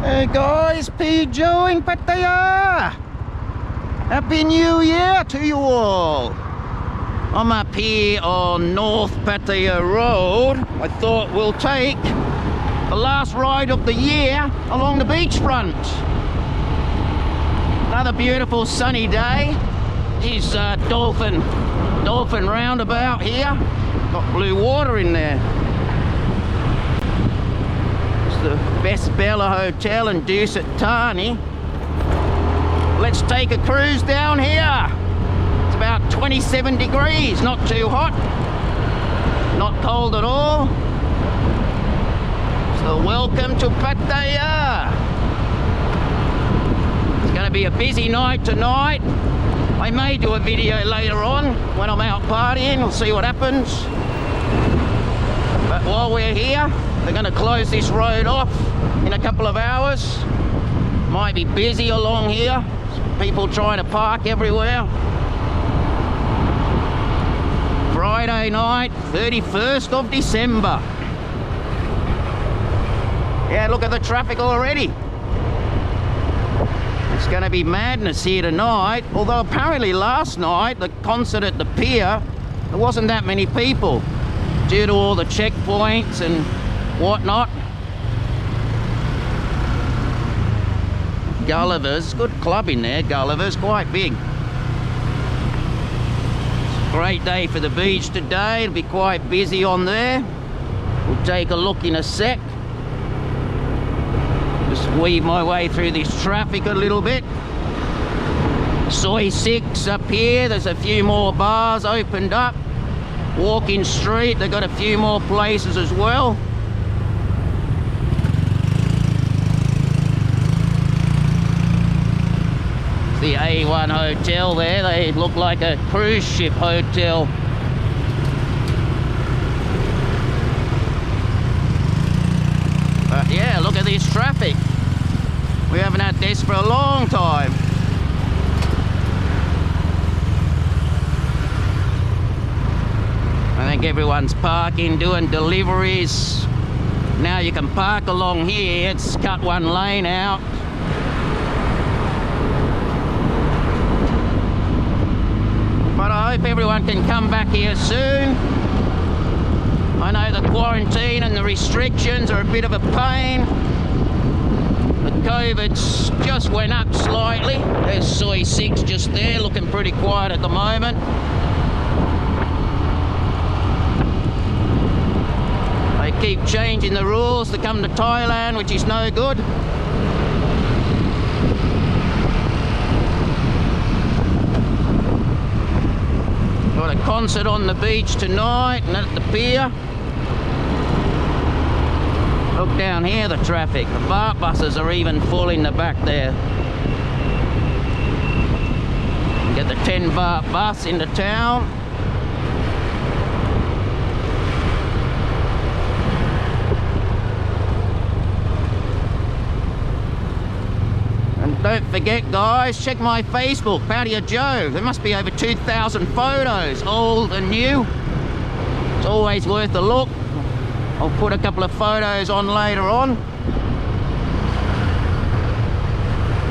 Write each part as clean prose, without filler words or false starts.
Hey guys, P. Joe in Pattaya. Happy New Year to you all. I'm up here on North Pattaya Road. I thought we'll take the last ride of the year along the beachfront. Another beautiful sunny day. Here's dolphin roundabout here. Got blue water in there. The Best Bella Hotel in Dusat Thani. Let's take a cruise down here. It's about 27 degrees, not too hot, not cold at all. So welcome to Pattaya. It's going to be a busy night tonight. I may do a video later on when I'm out partying. We'll see what happens. But while we're here, they're going to close this road off in a couple of hours. Might be busy along here. People trying to park everywhere. Friday night, 31st of December. Yeah, look at the traffic already. It's going to be madness here tonight. Although apparently last night, the concert at the pier, there wasn't that many people due to all the checkpoints and whatnot. Gulliver's, good club in there. Gulliver's quite big. Great day for the beach today. It'll be quite busy on there. We'll take a look in a sec. Just weave my way through this traffic a little bit. Soi 6 up here. There's a few more bars opened up. Walking street, they've got a few more places as well. The A1 hotel there, they look like a cruise ship hotel. But yeah, look at this traffic. We haven't had this for a long time. I think everyone's parking, doing deliveries. Now you can park along here. It's cut one lane out. But I hope everyone can come back here soon. I know the quarantine and the restrictions are a bit of a pain. The COVID's just went up slightly. There's Soi 6 just there, looking pretty quiet at the moment. They keep changing the rules to come to Thailand, which is no good. Got a concert on the beach tonight and at the pier. Look down here, the traffic. The BART buses are even full in the back there. Get the 10 BART bus into town. Don't forget, guys, check my Facebook, Pattaya Joe. There must be over 2,000 photos, old and new. It's always worth a look. I'll put a couple of photos on later on.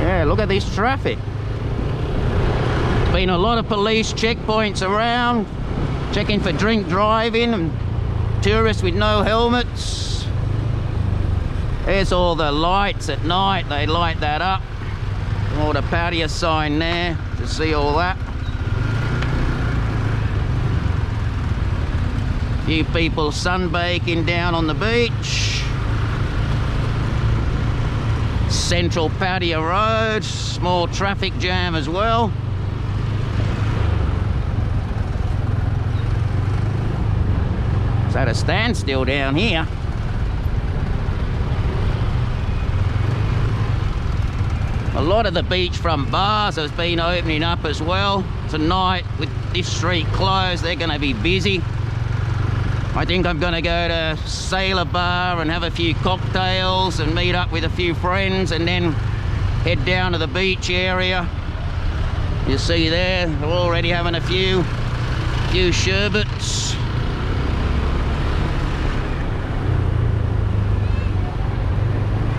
Yeah, look at this traffic. There's been a lot of police checkpoints around, checking for drink driving and tourists with no helmets. There's all the lights at night, they light that up. All the Pattaya sign there to see all that. Few people sunbaking down on the beach. Central Pattaya Road, small traffic jam as well. It's at a standstill down here. A lot of the beachfront bars have been opening up as well. Tonight, with this street closed, they're going to be busy. I think I'm going to go to Sailor Bar and have a few cocktails and meet up with a few friends and then head down to the beach area. You see there, they're already having a few sherbets.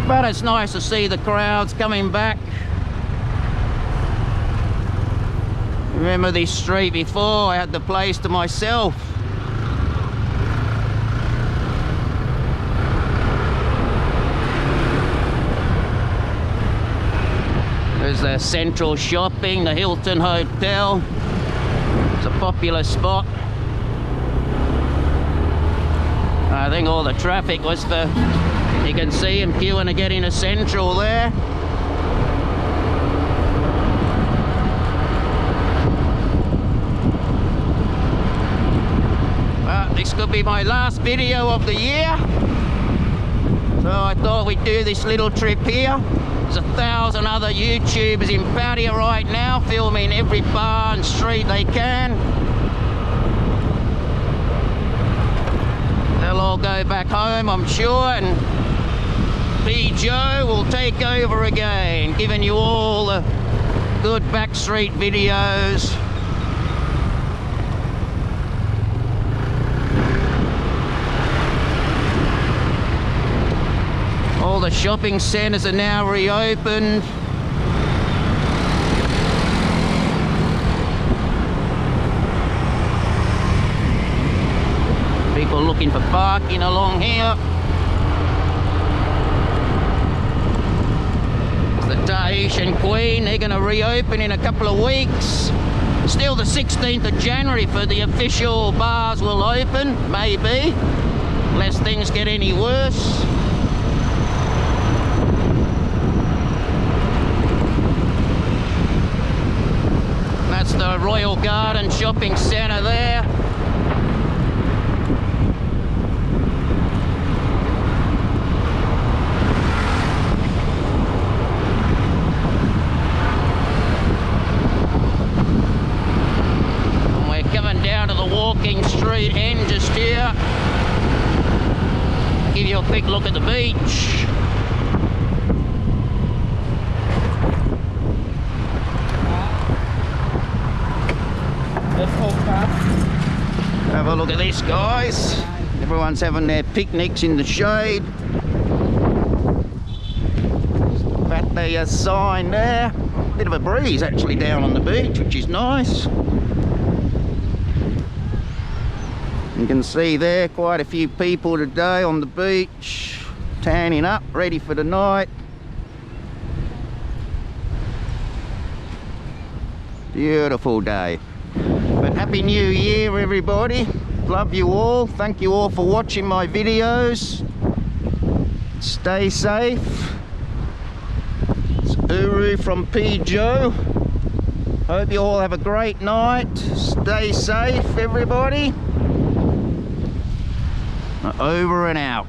But it's nice to see the crowds coming back. Remember this street before? I had the place to myself. There's the Central Shopping, the Hilton Hotel. It's a popular spot. I think all the traffic was for, you can see them queuing to get into Central there. This could be my last video of the year, so I thought we'd do this little trip here. There's 1,000 other YouTubers in Pattaya right now filming every bar and street they can. They'll all go back home, I'm sure, and P. Joe will take over again, giving you all the good backstreet videos. All the shopping centres are now reopened. People looking for parking along here. The Tahitian Queen, they're going to reopen in a couple of weeks. Still the 16th of January for the official bars will open, maybe, unless things get any worse. That's the Royal Garden Shopping Centre there. And we're coming down to the walking street end just here. Give you a quick look at the beach. Have a look at this, guys. Everyone's having their picnics in the shade. Pattaya sign there. Bit of a breeze actually down on the beach, which is nice. You can see there quite a few people today on the beach, tanning up, ready for the night. Beautiful day. But Happy New Year, everybody. Love you all. Thank you all for watching my videos. Stay safe. It's Uru from P. Joe. Hope you all have a great night. Stay safe, everybody. Over and out.